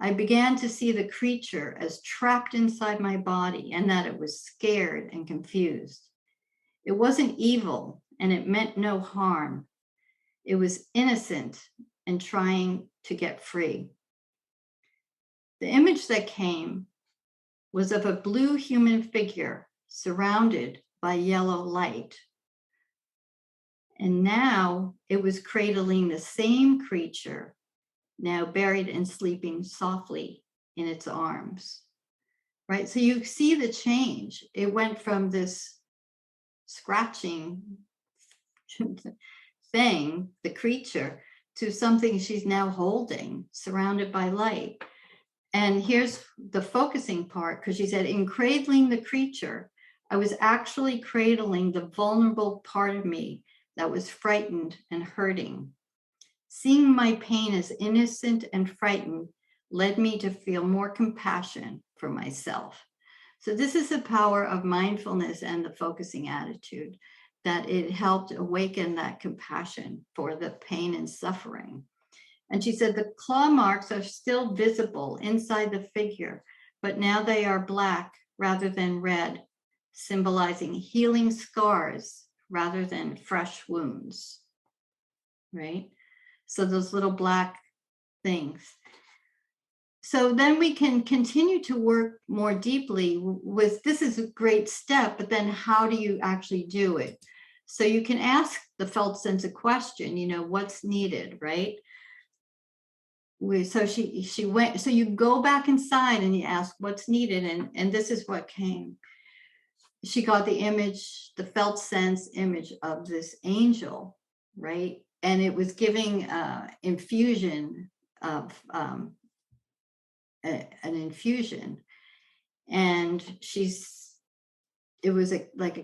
I began to see the creature as trapped inside my body and that it was scared and confused. It wasn't evil and it meant no harm. It was innocent and trying to get free. The image that came was of a blue human figure surrounded by yellow light. And now it was cradling the same creature, now buried and sleeping softly in its arms, right? So you see the change. It went from this scratching thing, the creature, to something she's now holding, surrounded by light. And here's the focusing part, because she said, in cradling the creature, I was actually cradling the vulnerable part of me that was frightened and hurting. Seeing my pain as innocent and frightened led me to feel more compassion for myself. So this is the power of mindfulness and the focusing attitude, that it helped awaken that compassion for the pain and suffering. And she said the claw marks are still visible inside the figure, but now they are black rather than red, symbolizing healing scars rather than fresh wounds, right? So those little black things. So then we can continue to work more deeply with, this is a great step, but then how do you actually do it? So you can ask the felt sense a question, what's needed, right? So she went, so you go back inside and you ask what's needed, and this is what came. She got the image, the felt sense image of this angel, right? And it was giving infusion of an infusion, and it was like a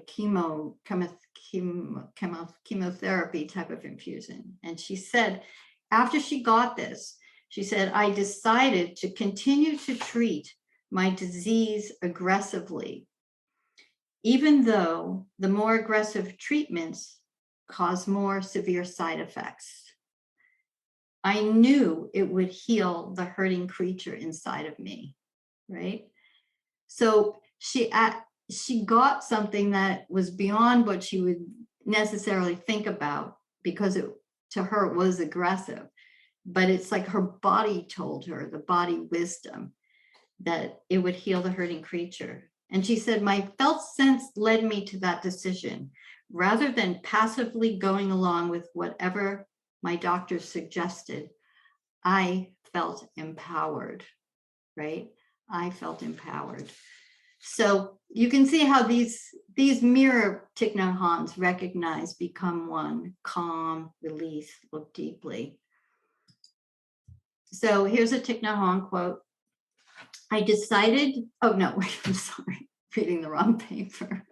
chemotherapy type of infusion. And she said, after she got this, she said, I decided to continue to treat my disease aggressively, even though the more aggressive treatments cause more severe side effects. I knew it would heal the hurting creature inside of me, right? So she got something that was beyond what she would necessarily think about, because to her it was aggressive. But it's like her body told her, the body wisdom, that it would heal the hurting creature. And she said, my felt sense led me to that decision, rather than passively going along with whatever my doctors suggested. I felt empowered, right? I felt empowered. So you can see how these mirror Thich Nhat Hanh's: recognize, become one, calm, release, look deeply. So here's a Thich Nhat Hanh quote. I decided, oh no, wait, I'm sorry, reading the wrong paper.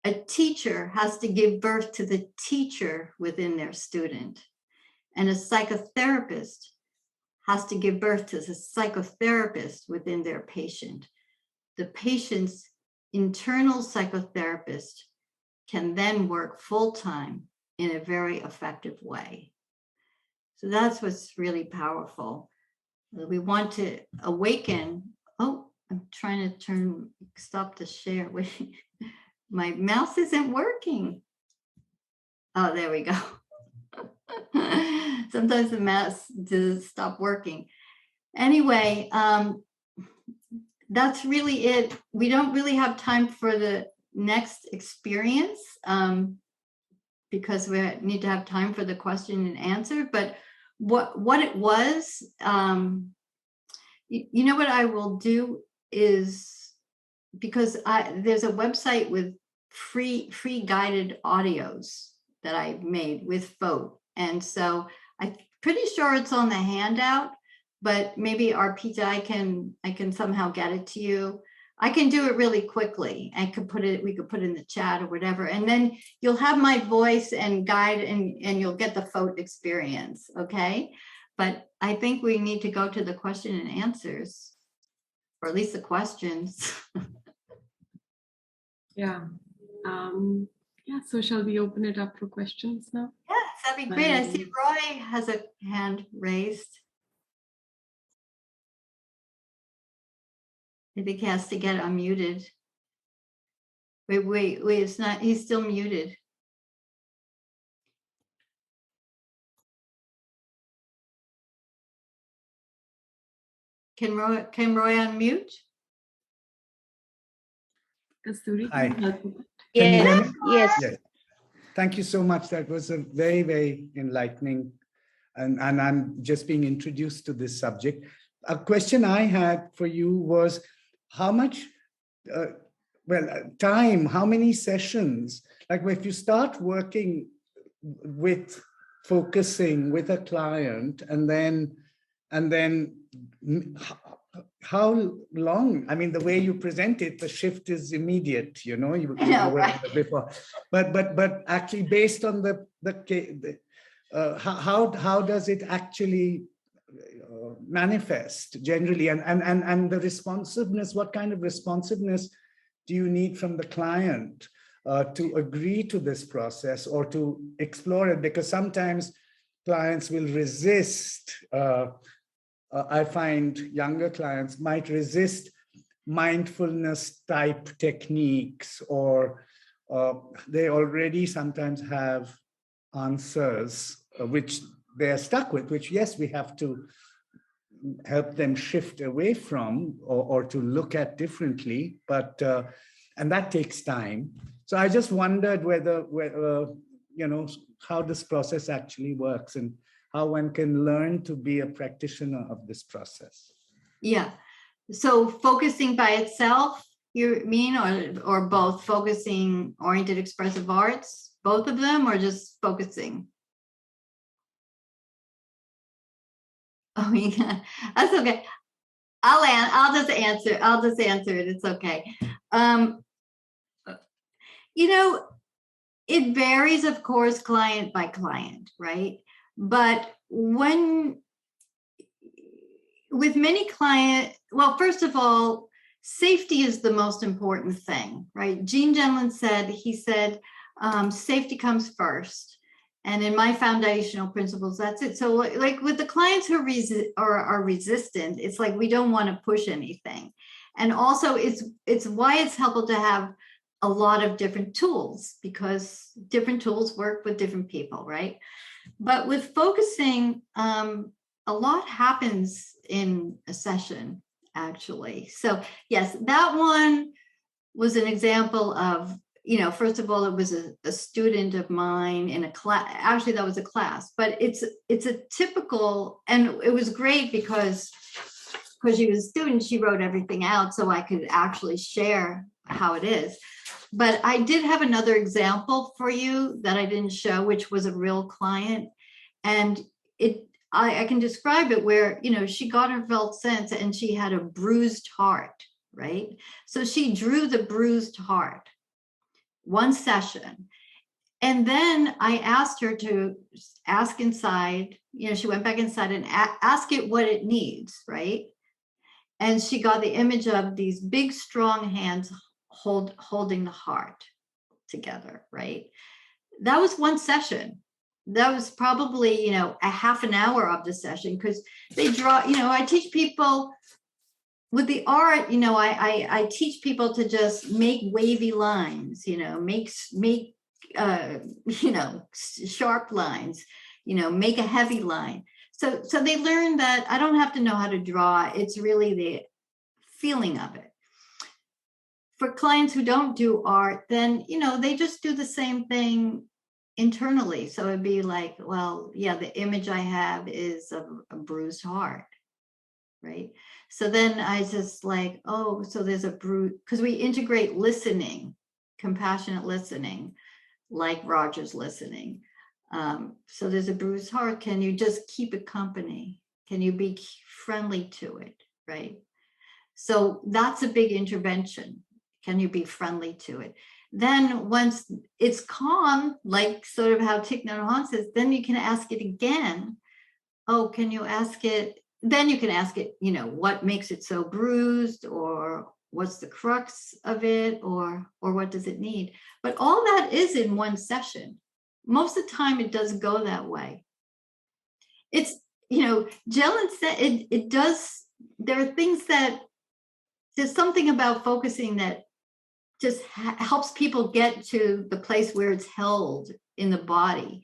A teacher has to give birth to the teacher within their student, and a psychotherapist has to give birth to the psychotherapist within their patient. The patient's internal psychotherapist can then work full-time in a very effective way. So that's what's really powerful. We want to awaken. Oh, I'm trying to stop the share. Wait, my mouse isn't working. Oh, there we go. Sometimes the mouse does stop working. Anyway, that's really it. We don't really have time for the next experience because we need to have time for the question and answer. But what it was, what I will do is, because there's a website with free guided audios that I made with Vote. And so I'm pretty sure it's on the handout, but maybe Arpita, I can somehow get it to you. I can do it really quickly. We could put it in the chat or whatever. And then you'll have my voice and guide, and you'll get the Vote experience, okay? But I think we need to go to the question and answers, or at least the questions. Yeah. So shall we open it up for questions now? Yes, that'd be great. I see Roy has a hand raised. I think he has to get unmuted. Wait, it's not, he's still muted. Can Roy unmute? Hi. Yes, yes. Thank you so much. That was a very, very enlightening, and I'm just being introduced to this subject. A question I had for you was, how much, time, how many sessions, like if you start working with focusing with a client, and then how long? I mean, the way you present it, the shift is immediate. You were right before, but actually, based on how does it actually manifest generally, and the responsiveness, what kind of responsiveness do you need from the client to agree to this process or to explore it? Because sometimes clients will resist. I find younger clients might resist mindfulness type techniques, or they already sometimes have answers which they are stuck with, which, yes, we have to help them shift away from, or to look at differently, but and that takes time. So I just wondered whether how this process actually works and how one can learn to be a practitioner of this process. Yeah. So focusing by itself, you mean, or both? Focusing oriented expressive arts, both of them, or just focusing? Oh yeah, that's okay. I'll just answer it. It's okay. It varies, of course, client by client, right? But with many clients, well, first of all, safety is the most important thing, right? Eugene Gendlin said, safety comes first. And in my foundational principles, that's it. So like with the clients who are resistant, it's like we don't want to push anything. And also it's why it's helpful to have a lot of different tools, because different tools work with different people, right? But with focusing, a lot happens in a session, actually. So yes, that one was an example of, first of all, it was a student of mine in a class. Actually, that was a class, but it's a typical, and it was great because she was a student, she wrote everything out so I could actually share how it is. But I did have another example for you that I didn't show, which was a real client. And I can describe it where, she got her felt sense and she had a bruised heart, right? So she drew the bruised heart, one session. And then I asked her to ask inside, she went back inside and ask it what it needs, right? And she got the image of these big, strong hands holding the heart together, right? That was one session. That was probably, a half an hour of the session, because they draw, I teach people with the art, I teach people to just make wavy lines, make sharp lines, make a heavy line. So they learn that I don't have to know how to draw. It's really the feeling of it. For clients who don't do art, then, they just do the same thing internally. So it'd be like, well, yeah, the image I have is a bruised heart, right? So then I just like, oh, so there's a bruise, because we integrate listening, compassionate listening, like Roger's listening. So there's a bruised heart. Can you just keep it company? Can you be friendly to it, right? So that's a big intervention. Can you be friendly to it? Then once it's calm, like sort of how Thich Nhat Hanh says, then you can ask it again. Oh, can you ask it? Then you can ask it, what makes it so bruised, or what's the crux of it, or what does it need? But all that is in one session. Most of the time it doesn't go that way. It's, Jelen said it does. There are things that, there's something about focusing that just helps people get to the place where it's held in the body.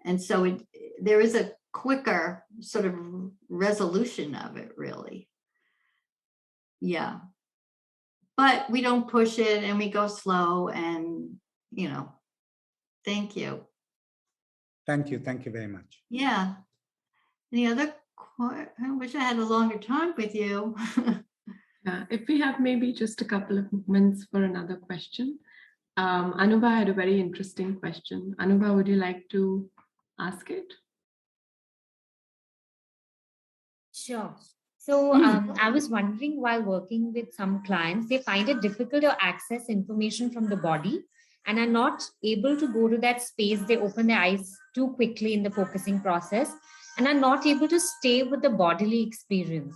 And so there is a quicker sort of resolution of it, really. Yeah. But we don't push it, and we go slow, and, thank you. Thank you. Thank you very much. Yeah. Any other? I wish I had a longer time with you. If we have maybe just a couple of moments for another question. Anubha had a very interesting question. Anubha, would you like to ask it? Sure. So I was wondering, while working with some clients, they find it difficult to access information from the body and are not able to go to that space. They open their eyes too quickly in the focusing process. and are not able to stay with the bodily experience.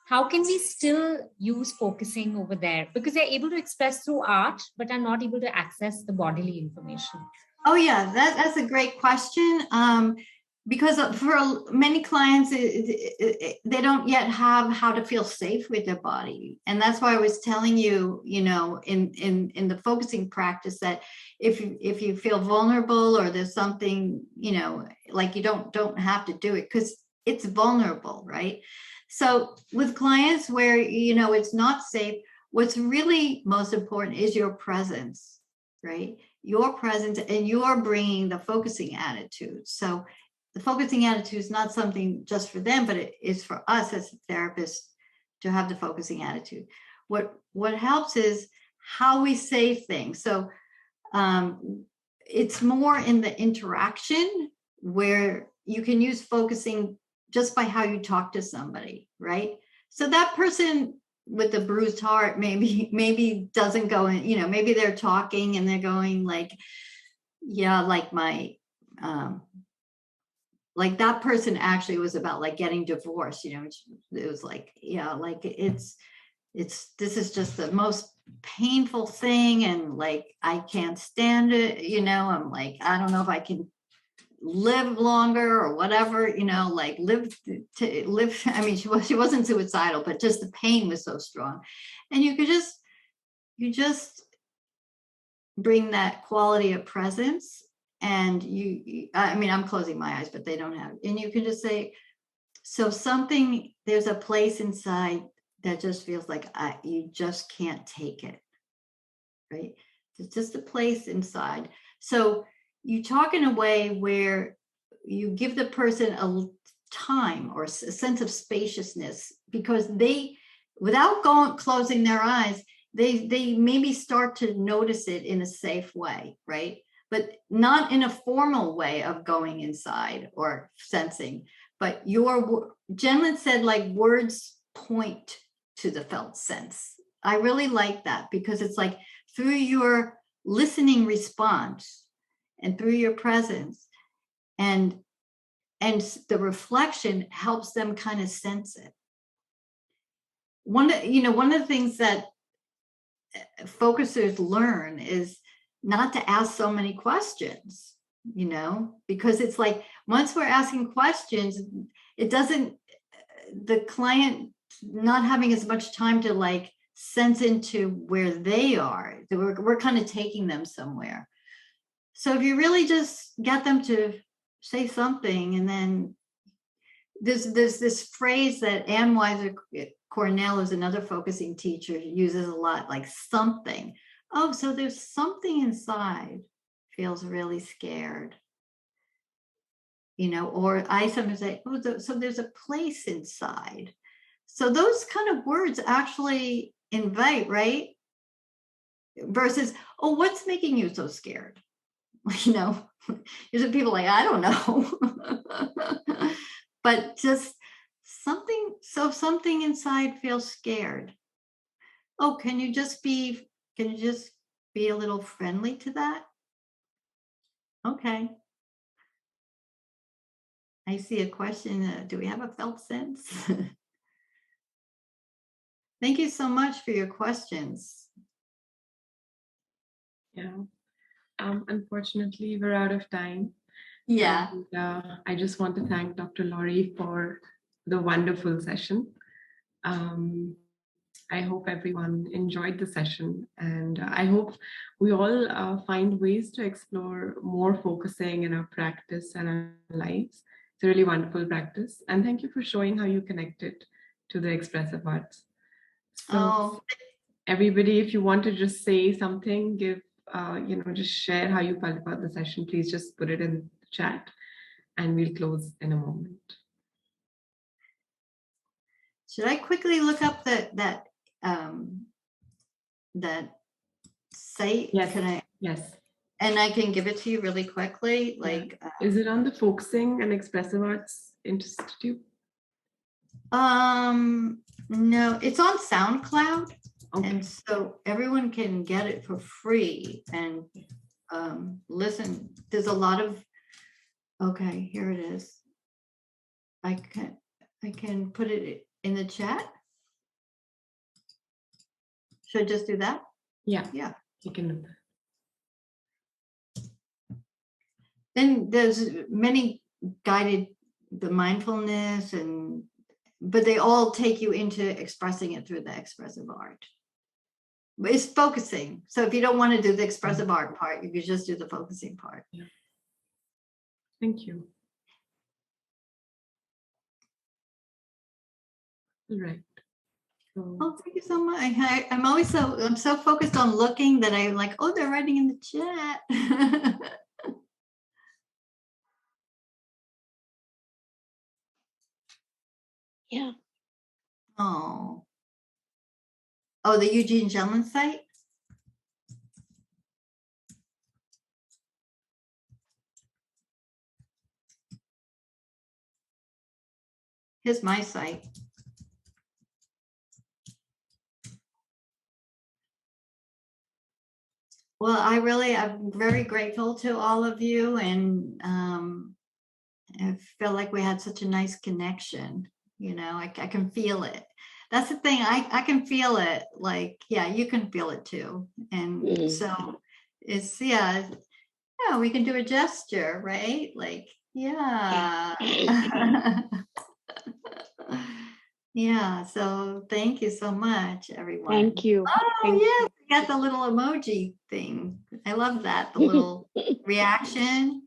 How can we still use focusing over there? Because they're able to express through art, but are not able to access the bodily information. Oh yeah, that's a great question. Because for many clients, they don't yet have how to feel safe with their body, and that's why I was telling you, in the focusing practice, that if you feel vulnerable or there's something, like you don't have to do it because it's vulnerable, right? So with clients where it's not safe, what's really most important is your presence, right? Your presence, and you're bringing the focusing attitude. So the focusing attitude is not something just for them, but it is for us as therapists to have the focusing attitude. What helps is how we say things. So it's more in the interaction where you can use focusing just by how you talk to somebody, right? So that person with the bruised heart maybe doesn't go in, maybe they're talking and they're going like, yeah, like my like that person actually was about like getting divorced, it was like, yeah, like it's this is just the most painful thing, and like I can't stand it, I'm like, I don't know if I can live longer or whatever, like live to live. I mean, she wasn't suicidal, but just the pain was so strong. And you just bring that quality of presence, and I mean, I'm closing my eyes, but they don't have, and you can just say, so there's a place inside that just feels like you just can't take it, right? It's just a place inside. So you talk in a way where you give the person a time or a sense of spaciousness, because they, without closing their eyes, they maybe start to notice it in a safe way, right? But not in a formal way of going inside or sensing. But Gendlin said, like, words point to the felt sense. I really like that, because it's like through your listening response and through your presence and the reflection helps them kind of sense it. One of the things that focusers learn is not to ask so many questions, because it's like once we're asking questions, the client not having as much time to like sense into where they are. We're kind of taking them somewhere. So if you really just get them to say something, and then there's this phrase that Ann Weiser Cornell, is another focusing teacher, uses a lot, like something. Oh, so there's something inside feels really scared. Or I sometimes say, oh, so there's a place inside. So those kind of words actually invite, right? Versus, oh, what's making you so scared? There's people like, I don't know. But just something inside feels scared. Oh, can you just be a little friendly to that? Okay. I see a question. Do we have a felt sense? Thank you so much for your questions. Yeah. Unfortunately, we're out of time. Yeah. And, I just want to thank Dr. Laury for the wonderful session. I hope everyone enjoyed the session, and I hope we all find ways to explore more focusing in our practice and our lives. It's a really wonderful practice, and thank you for showing how you connected to the expressive arts. So everybody, if you want to just say something, just share how you felt about the session, please just put it in the chat, and we'll close in a moment. Should I quickly look up that site? Yes. Can I? Yes. And I can give it to you really quickly. Like, is it on the Focusing and Expressive Arts Institute? No, it's on SoundCloud. Okay. And so everyone can get it for free and listen. There's a lot of, okay, here it is. I can put it in the chat. Should I just do that? Yeah. Yeah. You can do that. Then there's many guided the mindfulness but they all take you into expressing it through the expressive art. But it's focusing. So if you don't want to do the expressive art part, you could just do the focusing part. Yeah. Thank you. All right. So, Oh, thank you so much. I'm so focused on looking that I'm like, oh, they're writing in the chat. Yeah. Oh, the Eugene Gendlin site. Here's my site. Well, I'm very grateful to all of you, and I feel like we had such a nice connection. You know, I can feel it. That's the thing. I can feel it. Like, yeah, you can feel it too. And so yeah, we can do a gesture, right? Like, yeah. Yeah. So thank you so much, everyone. Thank you. Oh, Thank yes. I got the little emoji thing. I love that. The little reaction.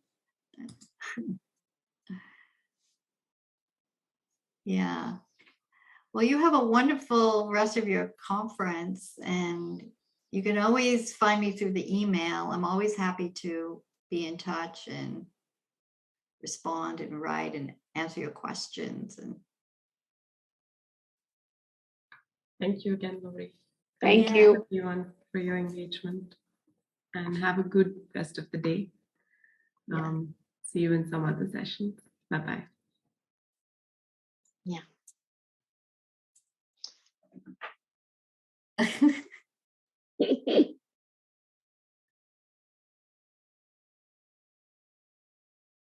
Yeah. Well, you have a wonderful rest of your conference, and you can always find me through the email. I'm always happy to be in touch and respond and write and answer your questions. And thank you again, Laury. Thank Yeah. you. Everyone for your engagement, and have a good rest of the day. Yeah. See you in some other sessions. Bye-bye. Yeah.